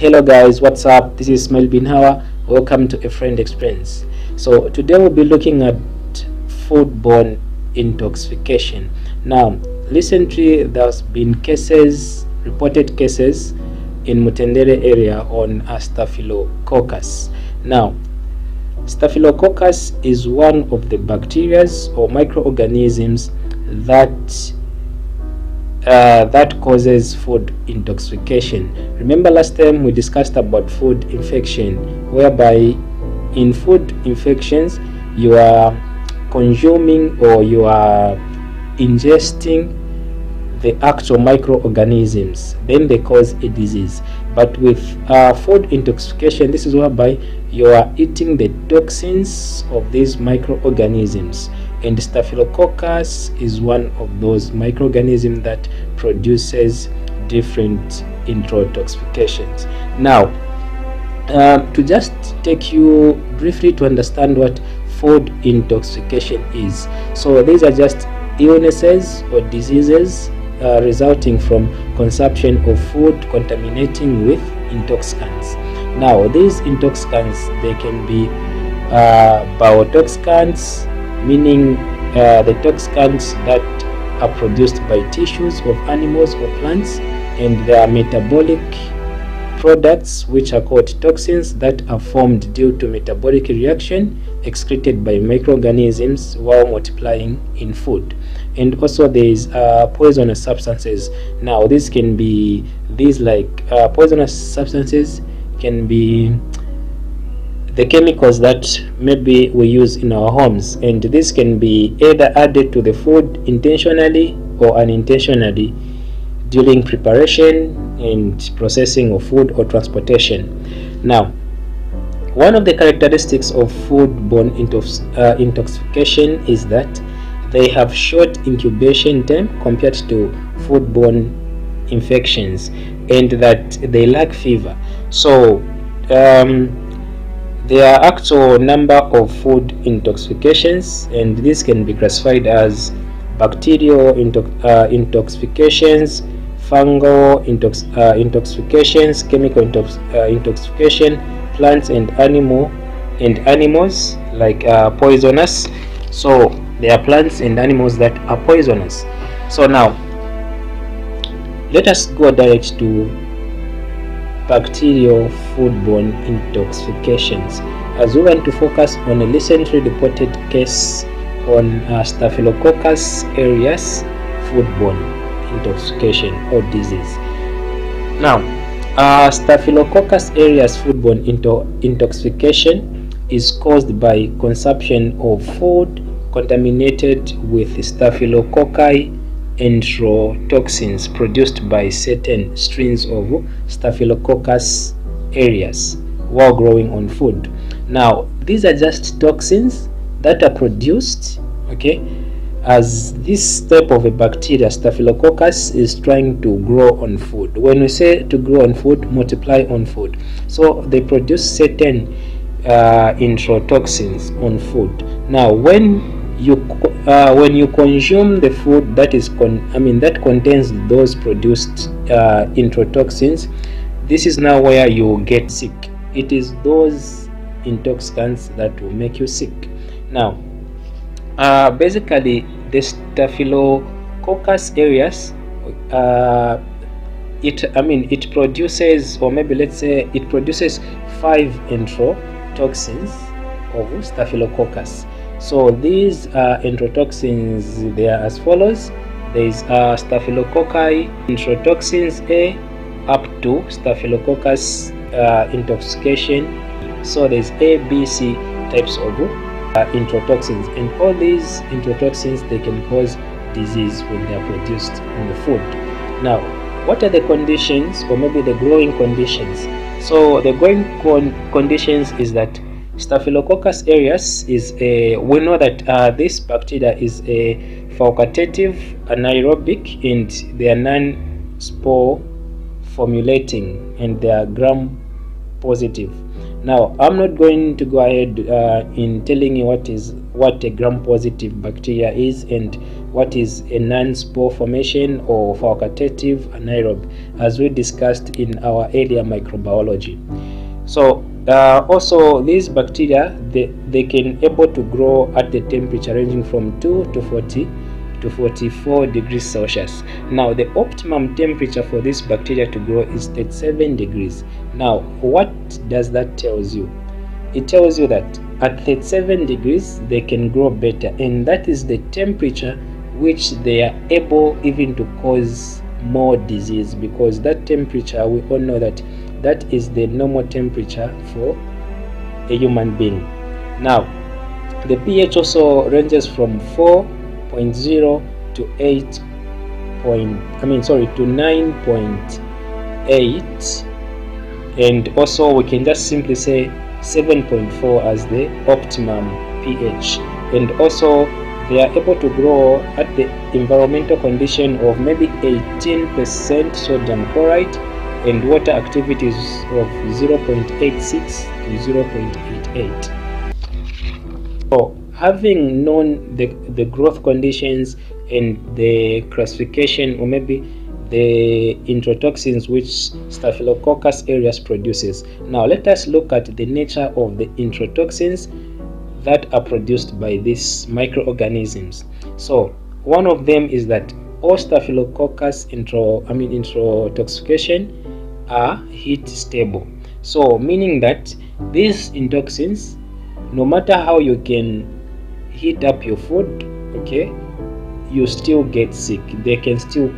Hello guys, what's up? This is Ismail Bin Hawa. Welcome to A Friend Experience. So today we'll be looking at foodborne intoxication. Now recently there's been reported cases in Mutendere area on Staphylococcus. Now Staphylococcus is one of the bacteria or microorganisms that causes food intoxication. Remember last time we discussed about food infection, whereby in food infections you are consuming or you are ingesting the actual microorganisms, then they cause a disease. But with food intoxication, this is whereby you are eating the toxins of these microorganisms, and Staphylococcus is one of those microorganisms that produces different intoxications. Now to just take you briefly to understand what food intoxication is. So these are just illnesses or diseases resulting from consumption of food contaminating with intoxicants. Now these intoxicants, they can be biotoxicants, meaning the toxicants that are produced by tissues of animals or plants, and there are metabolic products which are called toxins that are formed due to metabolic reaction excreted by microorganisms while multiplying in food. And also there is poisonous substances. Now these can be poisonous substances can be the chemicals that maybe we use in our homes, and this can be either added to the food intentionally or unintentionally during preparation and processing of food or transportation. Now one of the characteristics of foodborne intoxication is that they have short incubation time compared to foodborne infections, and that they lack fever. So there are actual number of food intoxications, and this can be classified as bacterial intoxications, fungal intoxications, chemical intoxication, plants and animals like poisonous. So there are plants and animals that are poisonous. So now let us go direct to bacterial foodborne intoxications, as we want to focus on a recently reported case on Staphylococcus aureus foodborne intoxication or disease. Now Staphylococcus aureus foodborne intoxication is caused by consumption of food contaminated with Staphylococci enterotoxins produced by certain strains of Staphylococcus aureus while growing on food. Now these are just toxins that are produced, as this type of a bacteria, Staphylococcus, is trying to grow on food. When we say to grow on food, multiply on food, so they produce certain enterotoxins on food. Now when you consume the food that contains those produced enterotoxins, this is now where you get sick. It is those intoxicants that will make you sick. Now basically the Staphylococcus aureus it produces, or maybe let's say it produces 5 enterotoxins of Staphylococcus. So these enterotoxins, they are as follows. There is Staphylococci enterotoxins A up to Staphylococcus intoxication. So there's A, B, C types of enterotoxins, and all these enterotoxins, they can cause disease when they are produced in the food. Now what are the conditions, or maybe the growing conditions? So the growing conditions is that Staphylococcus aureus is we know that this bacteria is a facultative anaerobic, and they are non-spore formulating, and they are gram positive. Now, I'm not going to go ahead in telling you what a gram-positive bacteria is and what is a non-spore formation or facultative anaerobe, as we discussed in our earlier microbiology. So also these bacteria, they can able to grow at the temperature ranging from 2 to 40 to 44 degrees Celsius. Now, the optimum temperature for this bacteria to grow is 37 degrees. Now, what does that tells you? It tells you that at 37 degrees they can grow better, and that is the temperature which they are able even to cause more disease, because that temperature, we all know that that is the normal temperature for a human being. Now, the pH also ranges from 4.0 to 9.8, and also we can just simply say 7.4 as the optimum pH. And also they are able to grow at the environmental condition of maybe 18% sodium chloride and water activities of 0.86 to 0.88. So, having known the growth conditions and the classification, or maybe the introtoxins which Staphylococcus aureus produces, now let us look at the nature of the introtoxins that are produced by these microorganisms. So one of them is that all Staphylococcus introtoxication are heat stable. So meaning that these intoxins, no matter how you can heat up your food, okay, you still get sick. They can still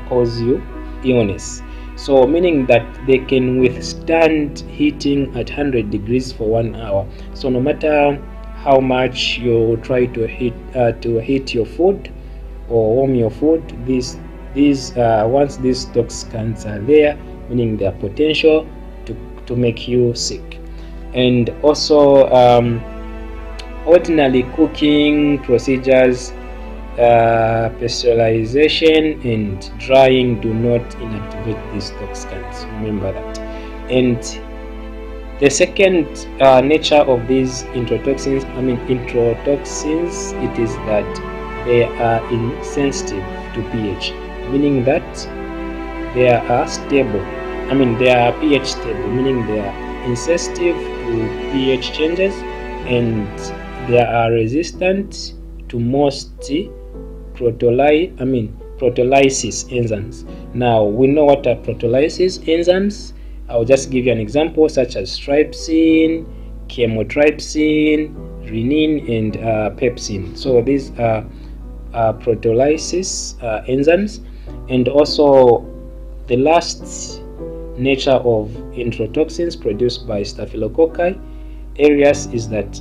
cause you illness. So meaning that they can withstand heating at 100 degrees for 1 hour. So no matter how much you try to heat your food or warm your food, once these toxins are there, meaning their potential to make you sick. And also ordinary cooking procedures, pasteurization and drying do not inactivate these toxins. Remember that. And the second nature of these introtoxins, it is that they are insensitive to pH, meaning that they are stable. They are pH stable, meaning they are insensitive to pH changes, and they are resistant to most proteolysis enzymes. Now, we know what are proteolysis enzymes. I'll just give you an example, such as trypsin, chymotrypsin, renin, and pepsin. So these are proteolysis enzymes. And also the last nature of introtoxins produced by Staphylococci aureus is that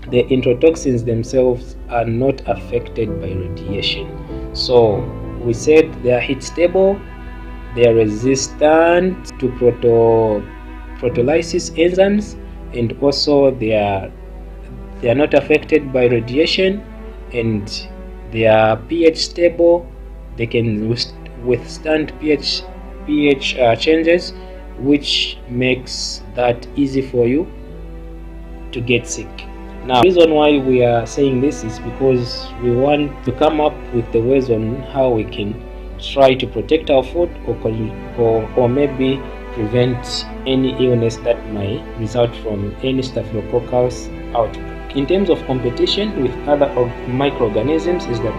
the introtoxins themselves are not affected by radiation. So we said they are heat stable, they are resistant to proteolysis enzymes, and also they are not affected by radiation, and they are pH stable. They can withstand pH changes, which makes that easy for you to get sick. Now, the reason why we are saying this is because we want to come up with the ways on how we can try to protect our food or maybe prevent any illness that might result from any Staphylococcus outbreak. In terms of competition with other microorganisms, is that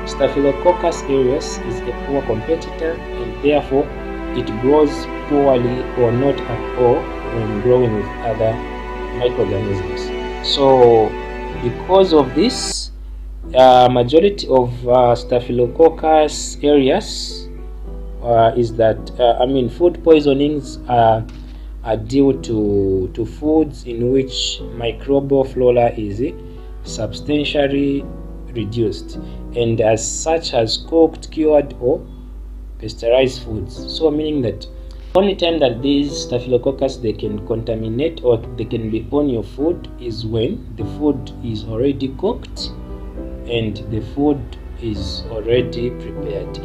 Staphylococcus aureus is a poor competitor, and therefore it grows poorly or not at all when growing with other microorganisms. So because of this, majority of Staphylococcus aureus is that food poisonings are due to foods in which microbial flora is substantially reduced, and as such as cooked, cured, or pasteurized foods. So meaning that only time that these Staphylococcus they can contaminate or they can be on your food is when the food is already cooked and the food is already prepared.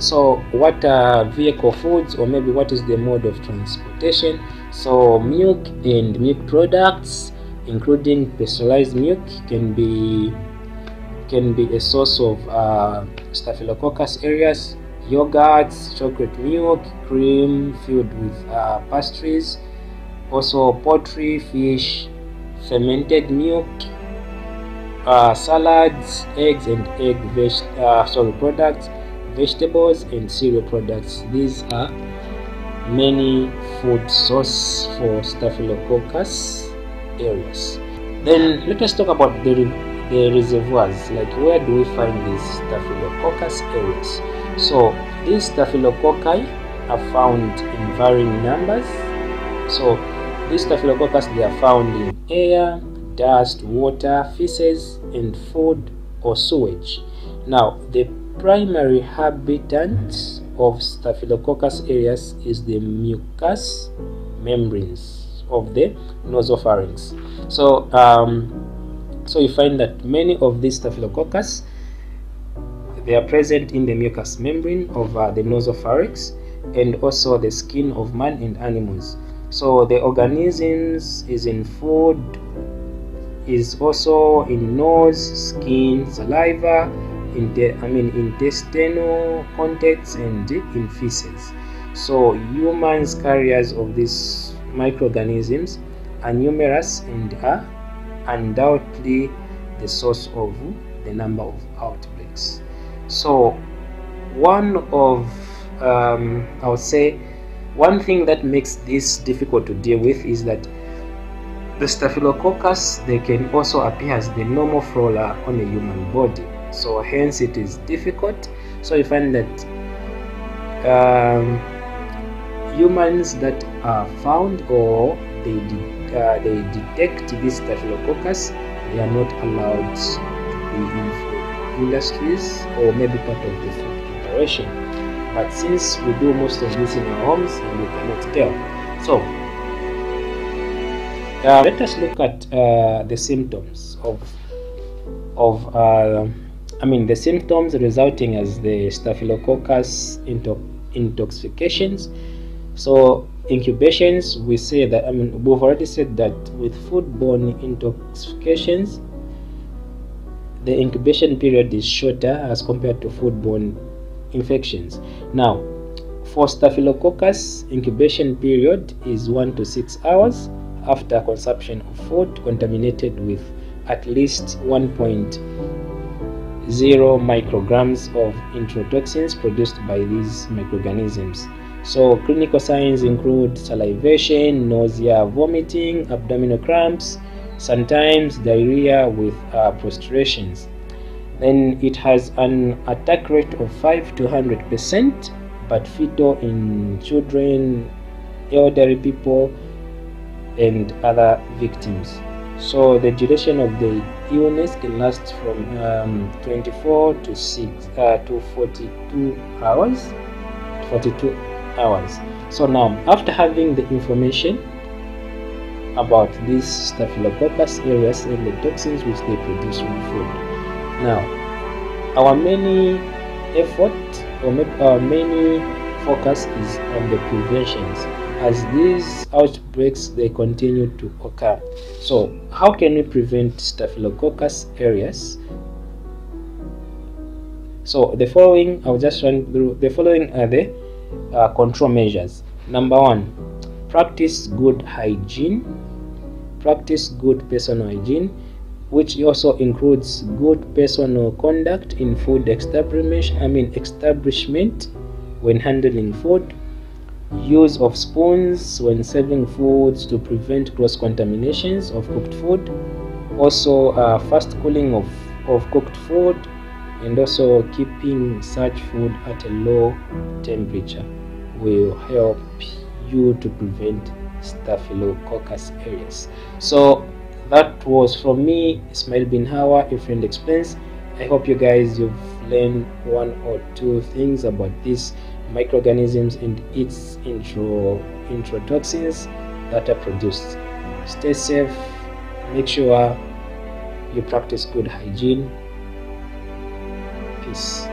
So what are vehicle foods, or maybe what is the mode of transportation? So milk and milk products, including pasteurized milk, can be a source of Staphylococcus aureus. Yogurts, chocolate milk, cream filled with pastries, also poultry, fish, fermented milk, salads, eggs and products, vegetables and cereal products. These are many food sources for Staphylococcus aureus. Then let us talk about the reservoirs, like where do we find these Staphylococcus aureus? So these staphylococci are found in varying numbers. So these staphylococcus, they are found in air, dust, water, feces, and food or sewage. Now the primary habitat of Staphylococcus aureus is the mucous membranes of the nasopharynx. So so you find that many of these Staphylococcus, they are present in the mucous membrane of the nasopharynx and also the skin of man and animals. So the organisms is in food, is also in nose, skin, saliva, intestinal contents, and in feces. So humans carriers of these microorganisms are numerous and are undoubtedly the source of the number of outbreaks. So one of I would say one thing that makes this difficult to deal with is that the Staphylococcus, they can also appear as the normal flora on a human body, so hence it is difficult. So you find that humans that are found or they detect this Staphylococcus, they are not allowed to be in industries or maybe part of the food preparation. But since we do most of this in our homes, we cannot tell. So let us look at the symptoms the symptoms resulting as the Staphylococcus intoxications. So incubations, we say that we've already said that with foodborne intoxications, the incubation period is shorter as compared to foodborne infections. Now, for Staphylococcus, incubation period is 1 to 6 hours after consumption of food contaminated with at least 1.0 micrograms of enterotoxins produced by these microorganisms. So clinical signs include salivation, nausea, vomiting, abdominal cramps, sometimes diarrhea with prostrations. Then it has an attack rate of 5 to 100%, but fetal in children, elderly people, and other victims. So the duration of the illness can last from 24 to 42 hours. So now, after having the information about these Staphylococcus aureus and the toxins which they produce from food, now our main effort or our main focus is on the preventions, as these outbreaks, they continue to occur. So how can we prevent Staphylococcus aureus? So the following, I'll just run through. The following are the control measures. Number 1, practice good hygiene. Practice good personal hygiene, which also includes good personal conduct in food establishment when handling food, use of spoons when serving foods to prevent cross contaminations of cooked food, also fast cooling of cooked food, and also keeping such food at a low temperature will help you to prevent Staphylococcus aureus. So that was from me, Ismail bin Hawa, a friend explains. I hope you guys, you've learned 1 or 2 things about these microorganisms and its enterotoxins that are produced. Stay safe, make sure you practice good hygiene. Peace.